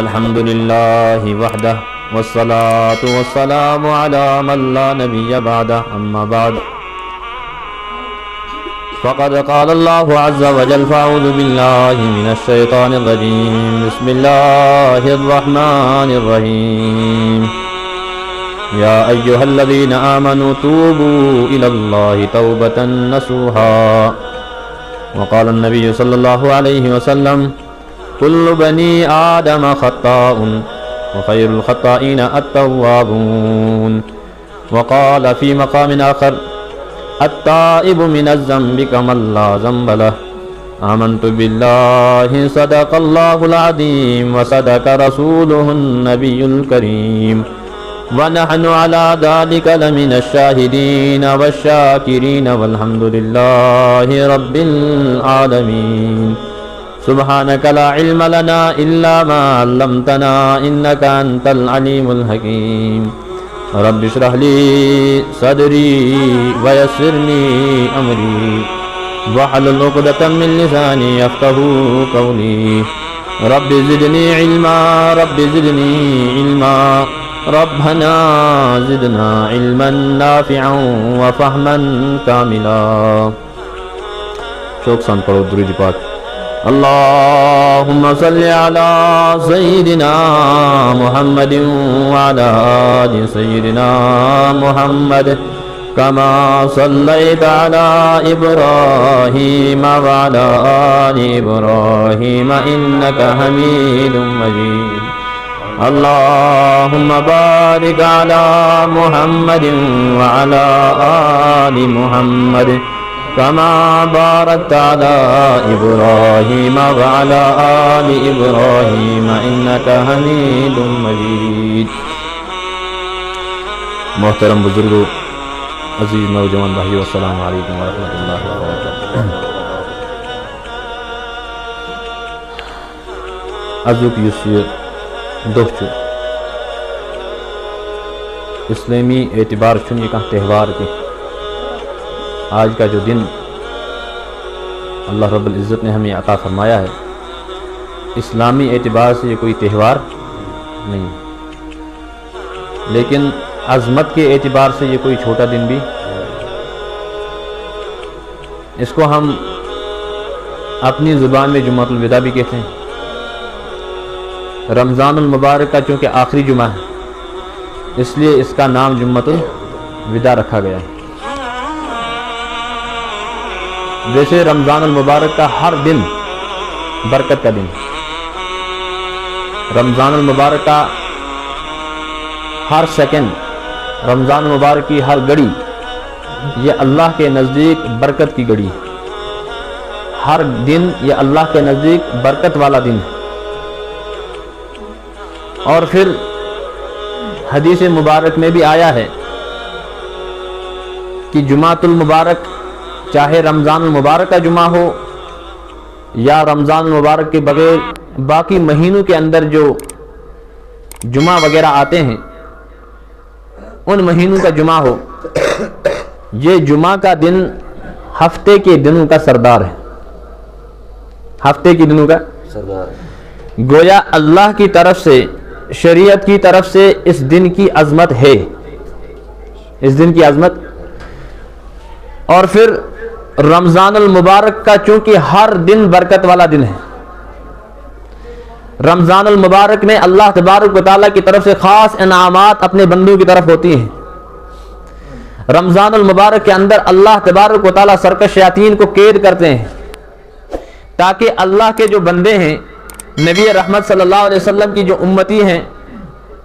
الحمد لله وحده والصلاة والسلام على من لا نبي بعده أما بعد فقد قال الله عز وجل فأعوذ بالله من الشيطان الرجيم بسم الله الرحمن الرحيم يا أيها الذين آمنوا توبوا إلى الله توبة نصوحا وقال النبي صلى الله عليه وسلم كل بني آدم خطاء وخير الخطائين التوابون وقال في مقام آخر التائب من الذنب كمن لا ذنب له آمنت بالله صدق الله العظيم وصدق رسوله النبي الكريم ونحن على ذلك لمن الشاهدين والشاكرين والحمد لله رب العالمين سبحانك لا علم لنا إلا ما علمتنا إنك أنت العليم الحكيم رب اشرح لي صدري ويسر لي أمري واحلل عقدة من لساني يفقهوا قولي رب زدني علما رب زدني علما ربنا زدنا علما نافعا وفهما كاملا. شوق سان پڑھو درود پاک. اللهم صل على سيدنا محمد وعلى آل سيدنا محمد كما صليت على إبراهيم وعلى آل إبراهيم إنك حميد مجيد. اللهم بارك على محمد وعلى آل محمد كما باركت على إبراهيم وعلى آل إبراهيم إنك حميد مجيد. محترم بزرگوں، عزیز نوجوان بھائیو، السلام علیکم ورحمۃ اللہ وبرکاتہ. ازوک یس یہ دہ اسلامی اعتبار چھ یہ کھانا تہوار کی. آج کا جو دن اللہ رب العزت نے ہمیں عطا فرمایا ہے، اسلامی اعتبار سے یہ کوئی تہوار نہیں، لیکن عظمت کے اعتبار سے یہ کوئی چھوٹا دن بھی. اس کو ہم اپنی زبان میں جمعۃ الوداع بھی کہتے ہیں. رمضان المبارک کا چونکہ آخری جمعہ ہے، اس لیے اس کا نام جمعۃ الوداع رکھا گیا ہے. جیسے رمضان المبارک کا ہر دن برکت کا دن، رمضان المبارک کا ہر سیکنڈ، رمضان المبارک کی ہر گھڑی یہ اللہ کے نزدیک برکت کی گھڑی، ہر دن یہ اللہ کے نزدیک برکت والا دن. اور پھر حدیث مبارک میں بھی آیا ہے کہ جمعۃ المبارک چاہے رمضان المبارک کا جمعہ ہو یا رمضان المبارک کے بغیر باقی مہینوں کے اندر جو جمعہ وغیرہ آتے ہیں ان مہینوں کا جمعہ ہو، یہ جمعہ کا دن ہفتے کے دنوں کا سردار ہے. ہفتے کے دنوں کا سردار ہے. گویا اللہ کی طرف سے، شریعت کی طرف سے اس دن کی عظمت ہے، اس دن کی عظمت. اور پھر رمضان المبارک کا چونکہ ہر دن برکت والا دن ہے، رمضان المبارک میں اللہ تبارک و تعالیٰ کی طرف سے خاص انعامات اپنے بندوں کی طرف ہوتی ہیں. رمضان المبارک کے اندر اللہ تبارک و تعالیٰ سرکش شیاطین کو قید کرتے ہیں تاکہ اللہ کے جو بندے ہیں، نبی رحمت صلی اللہ علیہ وسلم کی جو امتی ہیں،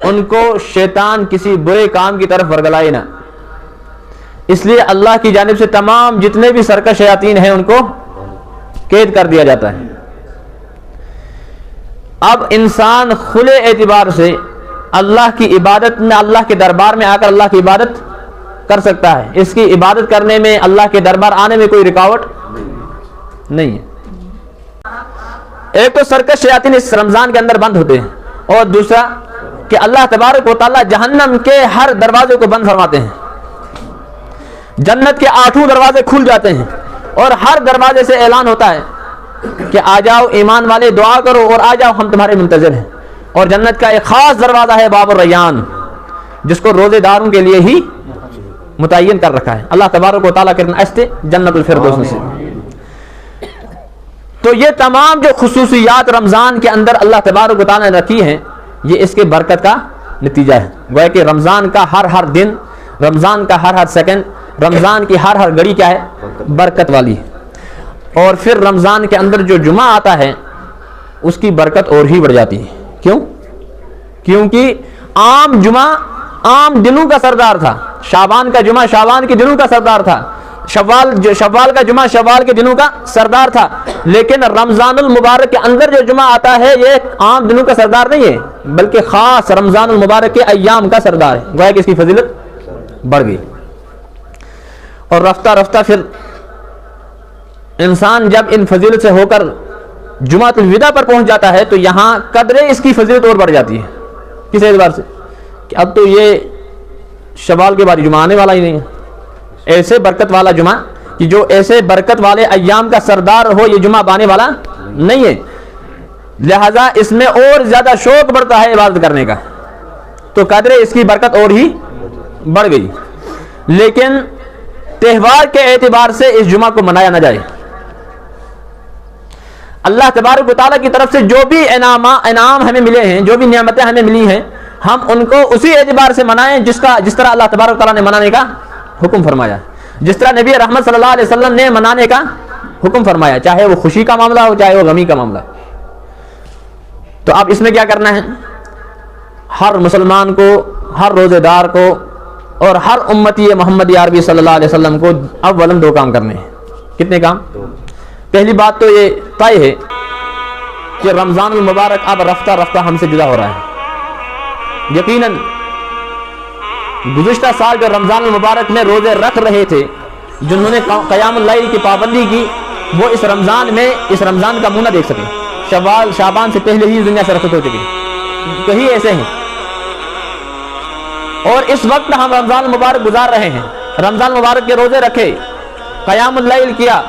ان کو شیطان کسی برے کام کی طرف ورگلائے نہ. اس لیے اللہ کی جانب سے تمام جتنے بھی سرکش شیاطین ہیں ان کو قید کر دیا جاتا ہے. اب انسان کھلے اعتبار سے اللہ کی عبادت میں، اللہ کے دربار میں آ کر اللہ کی عبادت کر سکتا ہے. اس کی عبادت کرنے میں، اللہ کے دربار آنے میں کوئی رکاوٹ نہیں ہے. ایک تو سرکش شیاطین اس رمضان کے اندر بند ہوتے ہیں، اور دوسرا کہ اللہ تبارک و تعالیٰ جہنم کے ہر دروازے کو بند فرماتے ہیں. جنت کے 8 دروازے کھل جاتے ہیں اور ہر دروازے سے اعلان ہوتا ہے کہ آ جاؤ ایمان والے، دعا کرو اور آ جاؤ، ہم تمہارے منتظر ہیں. اور جنت کا ایک خاص دروازہ ہے باب الریان، جس کو روزے داروں کے لیے ہی متعین کر رکھا ہے. اللہ تبارک و تعالیٰ کرنا ایسے جنت الفردوس میں سے. تو یہ تمام جو خصوصیات رمضان کے اندر اللہ تبارک و تعالیٰ نے رکھی ہیں، یہ اس کے برکت کا نتیجہ ہے. گویا کہ رمضان کا ہر دن، رمضان کا ہر سیکنڈ، رمضان کی ہر گھڑی کیا ہے؟ برکت والی ہے. اور پھر رمضان کے اندر جو جمعہ آتا ہے اس کی برکت اور ہی بڑھ جاتی ہے. کیوں؟ کیونکہ عام جمعہ عام دنوں کا سردار تھا. شعبان کا جمعہ شعبان کے دنوں کا سردار تھا. شوال کا جمعہ شوال کے دنوں کا سردار تھا. لیکن رمضان المبارک کے اندر جو جمعہ آتا ہے یہ عام دنوں کا سردار نہیں ہے، بلکہ خاص رمضان المبارک کے ایام کا سردار ہے. گویا کہ اس کی فضیلت بڑھ گئی. اور رفتہ رفتہ پھر انسان جب ان فضیلت سے ہو کر جمعۃ الوداع پر پہنچ جاتا ہے تو یہاں قدر اس کی فضیلت اور بڑھ جاتی ہے. کس اعتبار سے؟ کہ اب تو یہ شوال کے بعد جمعہ آنے والا ہی نہیں ہے. ایسے برکت والا جمعہ کہ جو ایسے برکت والے ایام کا سردار ہو، یہ جمعہ آنے والا نہیں ہے. لہذا اس میں اور زیادہ شوق بڑھتا ہے عبادت کرنے کا، تو قدر اس کی برکت اور ہی بڑھ گئی. لیکن تہوار کے اعتبار سے اس جمعہ کو منایا نہ جائے. اللہ تبارک و تعالیٰ کی طرف سے جو بھی انعام ہمیں ملے ہیں، جو بھی نعمتیں ہمیں ملی ہیں، ہم ان کو اسی اعتبار سے منائیں جس طرح اللہ تبارک و تعالیٰ نے منانے کا حکم فرمایا، جس طرح نبی رحمت صلی اللہ علیہ وسلم نے منانے کا حکم فرمایا، چاہے وہ خوشی کا معاملہ ہو چاہے وہ غمی کا معاملہ. تو اب اس میں کیا کرنا ہے؟ ہر مسلمان کو، ہر روزے دار کو اور ہر امتی محمد عربی صلی اللہ علیہ وسلم کو اولاً دو کام کرنے ہیں. کتنے کام؟ پہلی بات تو یہ طے ہے کہ رمضان المبارک اب رفتہ رفتہ ہم سے جدا ہو رہا ہے. یقیناً گزشتہ سال جو رمضان المبارک میں روزے رکھ رہے تھے، جنہوں نے قیام اللیل کی پابندی کی، وہ اس رمضان کا منہ نہ دیکھ سکے. شعبان سے پہلے ہی دنیا سے رخصت ہو چکے. کہیں ایسے ہیں. اور اس وقت ہم رمضان المبارک گزار رہے ہیں. رمضان المبارک کے روزے رکھے، قیام اللیل کیا،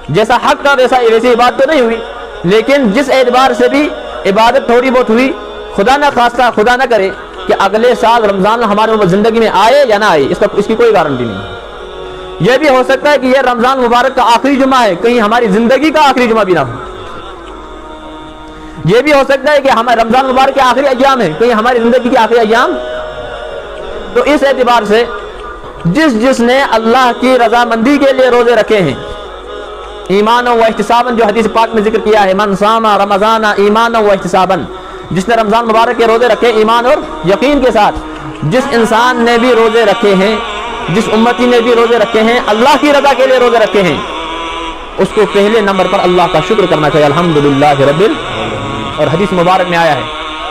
جیسا حق تھا ویسی عبادت تو نہیں ہوئی، لیکن جس اعتبار سے بھی عبادت تھوڑی بہت ہوئی، خدا نہ خواستہ، خدا نہ کرے کہ اگلے سال رمضان ہمارے زندگی میں آئے یا نہ آئے، اس کی کوئی گارنٹی نہیں. یہ بھی ہو سکتا ہے کہ یہ رمضان مبارک کا آخری جمعہ ہے، کہیں ہماری زندگی کا آخری جمعہ بھی نہ ہو. یہ بھی ہو سکتا ہے کہ ہمارے رمضان مبارک کے آخری ایام ہے، کہیں ہماری زندگی کے آخری ایام. تو اس اعتبار سے جس نے اللہ کی رضامندی کے لیے روزے رکھے ہیں، ایمان و احتسابا، جو حدیث پاک میں ذکر کیا ہے، من صام رمضان ایمان و احتسابا، جس نے رمضان مبارک کے روزے رکھے ایمان اور یقین کے ساتھ. جس انسان نے بھی روزے رکھے ہیں، جس امتی نے بھی روزے رکھے ہیں، اللہ کی رضا کے لیے روزے رکھے ہیں، اس کو پہلے نمبر پر اللہ کا شکر کرنا چاہیے. الحمدللہ رب اور حدیث مبارک میں آیا ہے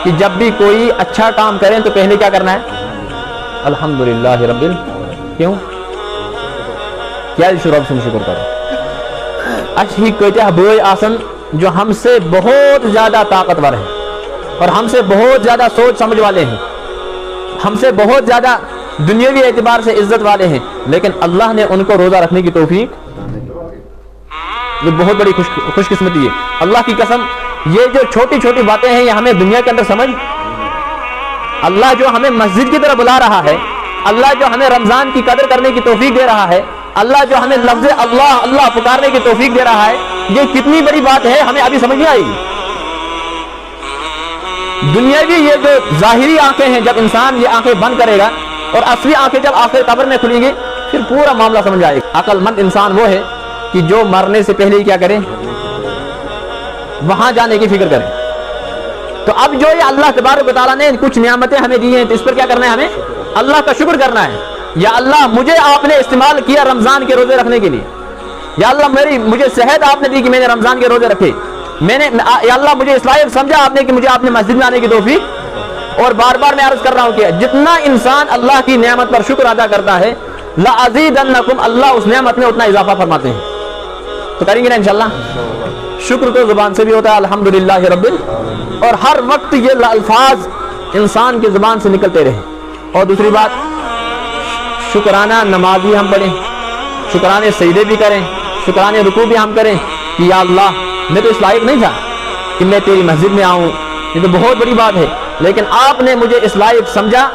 کہ جب بھی کوئی اچھا کام کریں تو پہلے کیا کرنا ہے؟ الحمدللہ رب. کیوں؟ کیا شروع سے شکر کرو. اچھی کوئی بوئے آسن جو ہم سے بہت زیادہ طاقتور ہیں اور ہم سے بہت زیادہ سوچ سمجھ والے ہیں، ہم سے بہت زیادہ دنیاوی اعتبار سے عزت والے ہیں، لیکن اللہ نے ان کو روزہ رکھنے کی توفیق، یہ بہت بڑی خوش قسمتی ہے. اللہ کی قسم، یہ جو چھوٹی چھوٹی باتیں ہیں یہ ہمیں دنیا کے اندر سمجھ، اللہ جو ہمیں مسجد کی طرف بلا رہا ہے، اللہ جو ہمیں رمضان کی قدر کرنے کی توفیق دے رہا ہے، اللہ جو ہمیں لفظ اللہ اللہ پکارنے کی توفیق دے رہا ہے، یہ کتنی بڑی بات ہے ہمیں ابھی سمجھ نہیں آئی. دنیاوی یہ جو ظاہری آنکھیں ہیں، جب انسان یہ آنکھیں بند کرے گا اور اصلی آنکھیں جب آخر قبر میں کھلیں گی پھر پورا معاملہ سمجھ آئے گا. عقل مند انسان وہ ہے کہ جو مرنے سے پہلے ہی کیا کرے؟ وہاں جانے کی فکر کرے. تو اب جو یہ اللہ تبارک و تعالیٰ نے کچھ نعمتیں ہمیں دی ہیں تو اس پر کیا کرنا ہے؟ ہمیں اللہ کا شکر کرنا ہے. یا اللہ مجھے آپ نے استعمال کیا رمضان کے روزے رکھنے کے لیے، یا اللہ مجھے صحت آپ نے دی کہ میں نے رمضان کے روزے رکھے، یا اللہ مجھے اس لائق سمجھا آپ نے کہ مجھے آپ نے مسجد میں آنے کی توفیق. اور بار بار میں عرض کر رہا ہوں کہ جتنا انسان اللہ کی نعمت پر شکر ادا کرتا ہے، لَأَزِيدَنَّكُمْ، اللہ اس نعمت میں اتنا اضافہ فرماتے ہیں. تو کریں گے نا انشاءاللہ. شکر تو زبان سے بھی ہوتا ہے الحمدللہ رب، اور ہر وقت یہ الفاظ انسان کی زبان سے نکلتے رہے. اور دوسری بات، شکرانہ نماز بھی ہم پڑھیں، شکرانے سجدے بھی کریں، شکرانے رکوع بھی ہم کریں کہ یا اللہ میں تو اس لائق نہیں تھا کہ میں تیری مسجد میں آؤں، یہ تو بہت بڑی بات ہے، لیکن آپ نے مجھے اس لائق سمجھا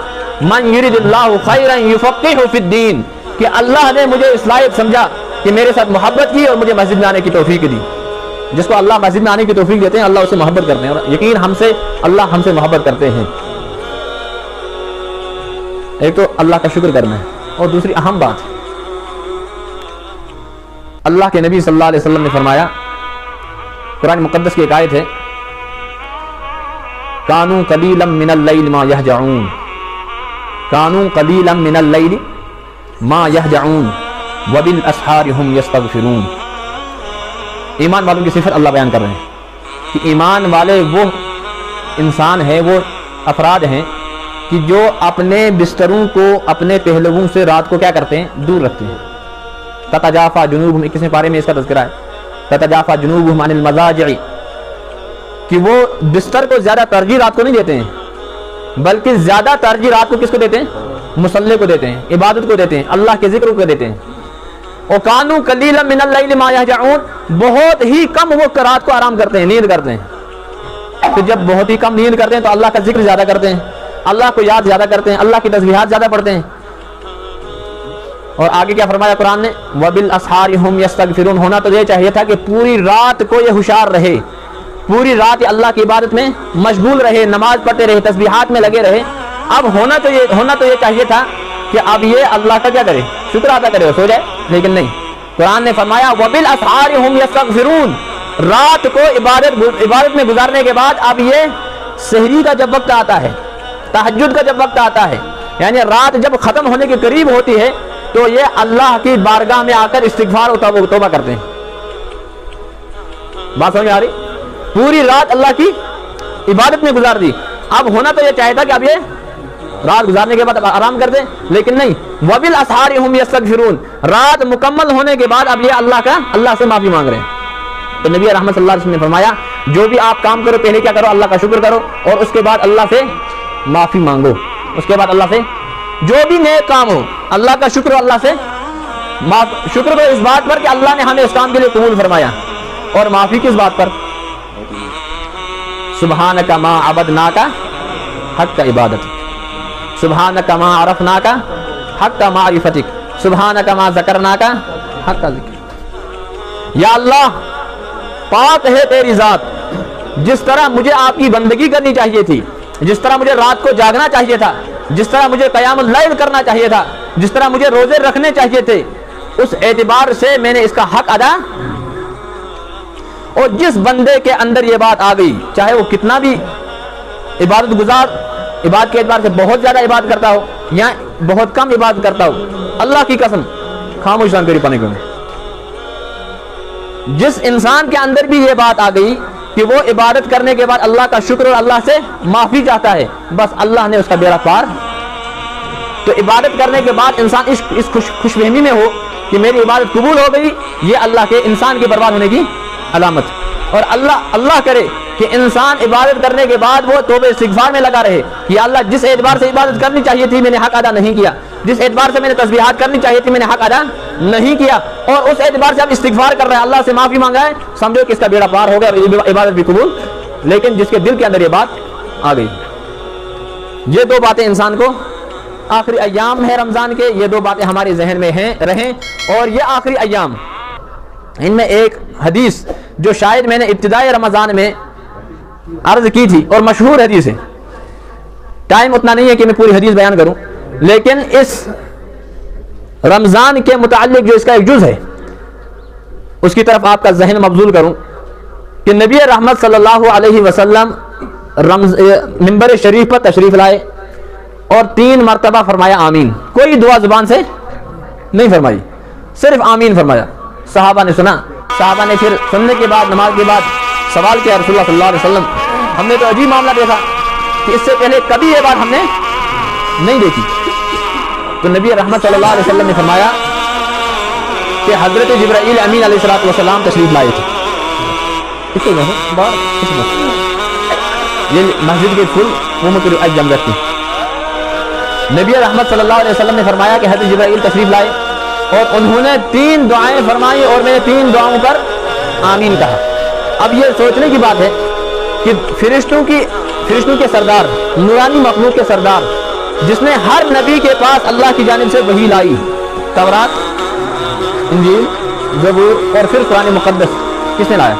من یرید اللہ خیرا یفقہہ فی الدین، کہ اللہ نے مجھے اس لائق سمجھا کہ میرے ساتھ محبت کی اور مجھے مسجد میں آنے کی توفیق دی۔ جس کو اللہ مسجد میں آنے کی توفیق دیتے ہیں اللہ اسے محبت کرتے ہیں، اور یقین اللہ ہم سے محبت کرتے ہیں۔ ایک تو اللہ کا شکر کرنا ہے، اور دوسری اہم بات اللہ کے نبی صلی اللہ علیہ وسلم نے فرمایا، قرآن مقدس کی ایک آیت ہے، کانوا قلیلا من اللیل ما یہجعون، کانوا قلیلا من اللیل ما یہجعون وبالاسحار ہم یستغفرون۔ ایمان والوں کی صفت اللہ بیان کر رہے ہیں کہ ایمان والے وہ انسان ہیں، وہ افراد ہیں کہ جو اپنے بستروں کو اپنے پہلوؤں سے رات کو کیا کرتے ہیں؟ دور رکھتے ہیں۔ تتجافا جنوبہم، 21ویں پارے میں اس کا تذکرہ ہے، تتجافا جنوبہم عن المضاجع، کہ وہ بستر کو زیادہ ترجیح رات کو نہیں دیتے ہیں، بلکہ زیادہ ترجیح رات کو کس کو دیتے ہیں؟ مصلی کو دیتے ہیں، عبادت کو دیتے ہیں، اللہ کے ذکر کو دیتے ہیں۔ وَكَانُوا قَلِيلًا مِنَ اللَّيْلِ مَا يَهْجَعُونَ، بہت ہی کم وہ رات کو آرام کرتے ہیں، نیند کرتے ہیں۔ تو جب بہت ہی کم نیند کرتے ہیں تو اللہ کا ذکر زیادہ کرتے ہیں، اللہ کو یاد زیادہ کرتے ہیں، اللہ کی تسبیحات زیادہ پڑھتے ہیں۔ اور آگے کیا فرمایا قرآن نے؟ وَبِالْأَسْحَارِ هُمْ يَسْتَغْفِرُونَ۔ ہونا تو یہ چاہیے تھا کہ پوری رات کو یہ ہوشیار رہے، پوری رات یہ اللہ کی عبادت میں مشغول رہے، نماز پڑھتے رہے، تسبیحات میں لگے رہے۔ اب ہونا تو یہ چاہیے تھا کہ اب یہ اللہ کا کیا کرے؟ شکر ادا کرے اور سو جائے، لیکن نہیں، قرآن نے فرمایا وَبِالْأَسْحَارِ هُمْ يَسْتَغْفِرُونَ۔ رات کو عبادت میں گزارنے کے بعد اب یہ سحری کا جب وقت آتا ہے، تہجد کا جب وقت آتا ہے، یعنی رات جب ختم ہونے کے قریب ہوتی ہے تو یہ اللہ کی بارگاہ میں آ کر استغفار اور توبہ کرتے ہیں۔ بات سمجھ آ رہی؟ پوری رات اللہ کی عبادت میں گزار دی۔ اب ہونا تو یہ چاہیے تھا کہ اب یہ رات گزارنے کے بعد آرام کر دیں، لیکن نہیں، وَبِالْأَسْحَارِ هُمْ يَسْتَغْفِرُونَ۔ رات مکمل ہونے کے بعد اب یہ اللہ سے معافی مانگ رہے ہیں۔ تو نبی رحمت صلی اللہ علیہ وسلم نے فرمایا جو بھی آپ کام کرو پہلے کیا کرو؟ اللہ کا شکر کرو، اور اس کے بعد اللہ سے معافی مانگو۔ اس کے بعد اللہ سے جو بھی نیک کام ہو اللہ کا شکر، اللہ سے شکر کرو اس بات پر کہ اللہ نے ہمیں اس کام کے لیے قبول فرمایا، اور معافی کس بات پر؟ سبحانک ما عبدناک حق عبادتک، سبحانک ما عرفناک حق معرفتک، سبحانک ما ذکرناک حق ذکر۔ یا اللہ پاک ہے تیری ذات، جس طرح مجھے آپ کی بندگی کرنی چاہیے تھی، جس طرح مجھے رات کو جاگنا چاہیے تھا، جس طرح مجھے قیام اللیل کرنا چاہیے تھا، جس طرح مجھے روزے رکھنے چاہیے تھے، اس اعتبار سے میں نے اس کا حق ادا۔ اور جس بندے کے اندر یہ بات آ گئی، چاہے وہ کتنا بھی عبادت گزار، عبادت کے اعتبار سے بہت زیادہ عبادت کرتا ہو یا بہت کم عبادت کرتا ہو، اللہ کی قسم خاموش رہنا تیری پانے کو، جس انسان کے اندر بھی یہ بات آ گئی کہ وہ عبادت کرنے کے بعد اللہ کا شکر اور اللہ سے معافی چاہتا ہے، بس اللہ نے اس کا بیڑا پار۔ تو عبادت کرنے کے بعد انسان اس خوش فہمی میں ہو کہ میری عبادت قبول ہو گئی، یہ اللہ کے انسان کے برباد ہونے کی علامت۔ اور اللہ کرے کہ انسان عبادت کرنے کے بعد وہ توبہ استغفار میں لگا رہے، یا اللہ جس اعتبار سے عبادت کرنی چاہیے تھی میں نے حق ادا نہیں کیا، جس اعتبار سے میں نے تسبیحات کرنی چاہیے تھی میں نے حق ادا نہیں کیا، اور اس اعتبار سے اب استغفار کر رہا ہے، اللہ سے معافی مانگا ہے، سمجھو کہ اس کا بیڑا پار ہو گیا اور عبادت بھی قبول۔ لیکن جس کے دل کے اندر یہ بات آ گئی، یہ دو باتیں انسان کو آخری ایام ہے رمضان کے، یہ دو باتیں ہمارے ذہن میں رہیں۔ اور یہ آخری ایام، ان میں ایک حدیث جو شاید میں نے ابتدائی رمضان میں عرض کی تھی اور مشہور حدیث ہے، ٹائم اتنا نہیں ہے کہ میں پوری حدیث بیان کروں، لیکن اس رمضان کے متعلق جو اس کا ایک جز ہے اس کی طرف آپ کا ذہن مبذول کروں کہ نبی رحمت صلی اللہ علیہ وسلم منبر شریف پر تشریف لائے اور 3 مرتبہ فرمایا آمین، کوئی دعا زبان سے نہیں فرمائی، صرف آمین فرمایا۔ صحابہ نے سنا، صحابہ نے پھر سننے کے بعد نماز کے بعد سوال کیا رسول اللہ صلی اللہ علیہ وسلم، ہم نے تو عجیب معاملہ دیکھا کہ اس سے پہلے کبھی یہ بات ہم نے نہیں دیکھی۔ تو نبی رحمت صلی اللہ علیہ وسلم نے فرمایا کہ حضرت جبرائیل امین علیہ السلام تشریف لائے تھے۔ یہ مسجد کے پھول وہ جم رکھتے ہیں۔ نبی رحمت صلی اللہ علیہ وسلم نے فرمایا کہ حضرت جبرائیل تشریف لائے اور انہوں نے 3 دعائیں فرمائی اور میں نے 3 دعاؤں پر آمین کہا۔ اب یہ سوچنے کی بات ہے کہ فرشتوں کی فرشتوں کے سردار، نورانی مخلوق کے سردار، جس نے ہر نبی کے پاس اللہ کی جانب سے وحی لائی، تورات، انجیل، زبور اور پھر قرآن مقدس، کس نے لایا؟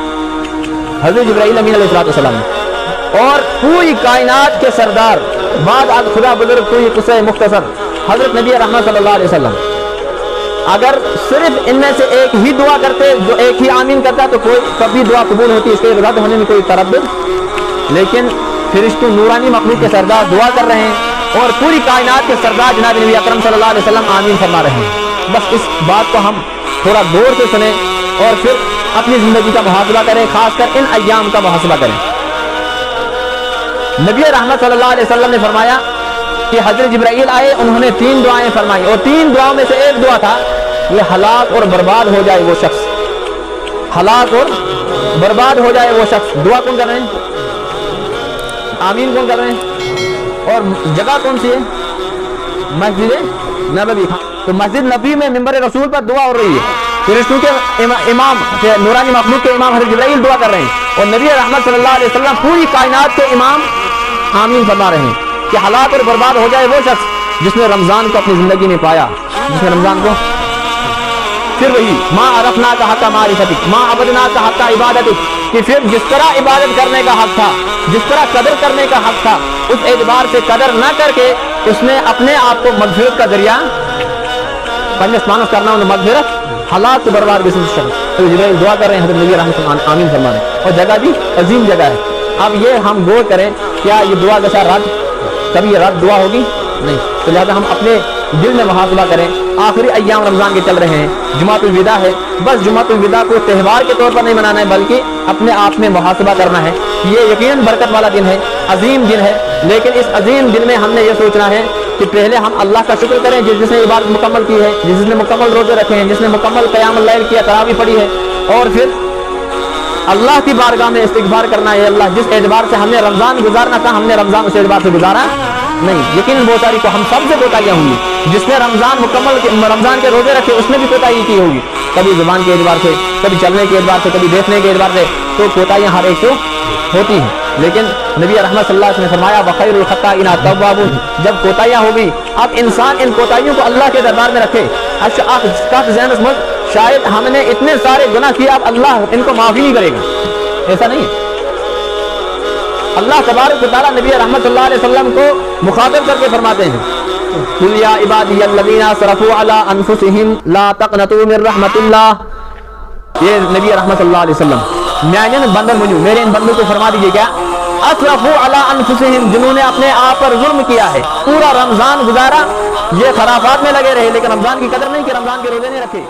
حضرت جبرائیل امین علیہ السلام نے۔ اور پوری کائنات کے سردار، بعد از خدا بزرگ کوئی قصہ مختصر، حضرت نبی رحمت صلی اللہ علیہ وسلم، اگر صرف ان میں سے ایک ہی دعا کرتے، جو ایک ہی آمین کرتا، تو کوئی کبھی دعا قبول ہوتی، اس کے رد ہونے میں کوئی تردد، لیکن فرشتوں نورانی مخلوق کے سردار دعا کر رہے ہیں اور پوری کائنات کے سردار جناب نبی اکرم صلی اللہ علیہ وسلم آمین فرما رہے ہیں۔ بس اس بات کو ہم تھوڑا غور سے سنیں اور پھر اپنی زندگی کا محاسبہ کریں، خاص کر ان ایام کا محاسبہ کریں۔ نبی رحمت صلی اللہ علیہ وسلم نے فرمایا کہ حضرت جبرائیل آئے، انہوں نے 3 دعائیں فرمائی، اور 3 دعاؤں میں سے ایک دعا تھا، یہ ہلاک اور برباد ہو جائے وہ شخص، ہلاک اور برباد ہو جائے وہ شخص۔ دعا کون کر رہے ہیں؟ آمین کون کر رہے ہیں؟ اور جگہ کون سی ہے؟ مسجد نبوی۔ تو مسجد نبی میں منبر رسول پر دعا ہو رہی ہے، فرشتوں کے امام، نورانی مخلوق کے امام حضرت جبرائیل دعا کر رہے ہیں، اور نبی رحمت صلی اللہ علیہ وسلم پوری کائنات کے امام آمین فرما رہے ہیں کہ ہلاک اور برباد ہو جائے وہ شخص جس نے رمضان کو اپنی زندگی میں پایا، جس نے رمضان کو، پھر وہی ما عرفنا کا حق معرفتک، ما عبدنا کا حق عبادتک، کہ پھر جس طرح عبادت کرنے کا حق تھا، جس طرح قدر کرنے کا حق تھا، اس اعتبار سے قدر نہ کر کے اس نے اپنے آپ کو مغفرت کا ذریعہ پنجسمانس کرنا، انہیں مغفرت، ہلاک سے برباد کے شخص جبرائیل دعا کر رہے ہیں، حضرت نبی رحمۃ اللہ آمین فرما رہے ہیں، اور جگہ بھی عظیم جگہ ہے۔ اب یہ ہم غور کریں، کیا یہ دعا جیسا رد کبھی یہ رد دعا ہوگی؟ نہیں۔ تو لہٰذا ہم اپنے دل میں محاسبہ کریں، آخری ایام رمضان کے چل رہے ہیں، جمعۃ الوداع ہے، بس جمعۃ الوداع کو تہوار کے طور پر نہیں منانا ہے، بلکہ اپنے آپ میں محاسبہ کرنا ہے۔ یہ یقیناً برکت والا دن ہے، عظیم دن ہے، لیکن اس عظیم دن میں ہم نے یہ سوچنا ہے کہ پہلے ہم اللہ کا شکر کریں جس نے عبادت مکمل کی ہے، جس نے مکمل روزے رکھے ہیں، جس نے مکمل قیام اللیل کیا، تراویح پڑھی ہے، اور پھر اللہ کی بارگاہ میں استغفار کرنا ہے، اللہ جس اعتبار سے ہم نے رمضان گزارنا تھا، ہم نے رمضان اس اعتبار سے گزارا نہیں۔ یقیناً بہت ساری کو ہم سب سے کوتاہیاں ہوں گی، جس نے رمضان کے روزے رکھے اس نے بھی کوتاہی کی ہوگی، کبھی زبان کے اعتبار سے، کبھی چلنے کے اعتبار سے، کبھی دیکھنے کے اعتبار سے، تو کوتاہیاں ہر ایک کو ہوتی ہیں، لیکن نبی رحمت صلی اللہ علیہ وسلم نے فرمایا وخیر الخطائین التوابون، جب کوتاہیاں ہوگی، اب انسان ان کوتاہیوں کو اللہ کے دربار میں رکھے، شاید ہم نے اتنے سارے گناہ کیا، اب اللہ ان کو معافی نہیں کرے گا، ایسا نہیں ہے۔ اللہ تبارک و تعالیٰ نبی رحمت اللہ علیہ وسلم کو مخاطب کر کے فرماتے ہیں قل یا عبادی الذین اسرفوا علی انفسہم لا تقنطوا من رحمت اللہ، یہ نبی رحمت اللہ علیہ وسلم میانن بندر منو، میرے ان بندوں کو فرما دیجئے کیا اسرفوا علی انفسہم، جنہوں نے اپنے آپ پر ظلم کیا ہے، پورا رمضان گزارا، یہ خرافات میں لگے رہے، لیکن رمضان کی قدر نہیں کہ رمضان کے روزے نہیں رکھے۔